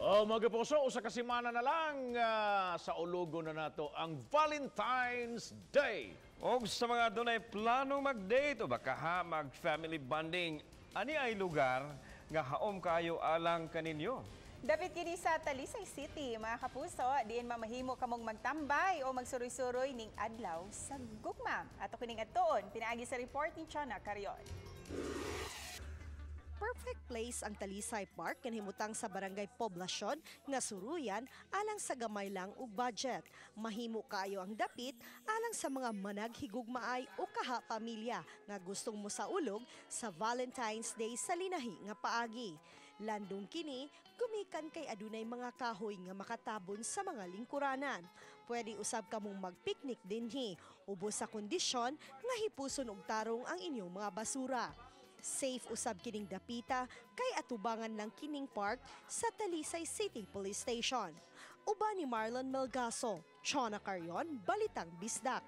Oh, mga kapuso, usa ka semana na lang sa ulugo na nato ang Valentine's Day. O sa mga dunay plano mag-date o baka mag-family bonding, ani ay lugar nga haum kaayo alang kaninyo. Dapit kini sa Talilsay City, mga kapuso, diin mamahimo kamong magtambay o magsuroy-suroy ning adlaw sa gugma. Ato kining atoon, pinaagi sa report ni Chana Carrion. Perfect place ang Talilsay Park kanhimutang sa barangay Poblasyon nga suruyan alang sa gamay lang ug budget. Mahimo kaayo ang dapit alang sa mga managhigugmaay o kaha pamilya nga gustong mo sa ulog sa Valentine's Day sa linahi nga paagi. Landong kini gumikan kay adunay mga kahoy nga makatabon sa mga lingkuranan. Pwede usab kamong magpiknik dinhi ubos sa kondisyon nga hipuson og tarong ang inyong mga basura. Safe usab kining dapita kay atubangan lang kining park sa Talilsay City Police Station. Uban ni Marlon Melgaso, Chana Carrion, Balitang Bisdak.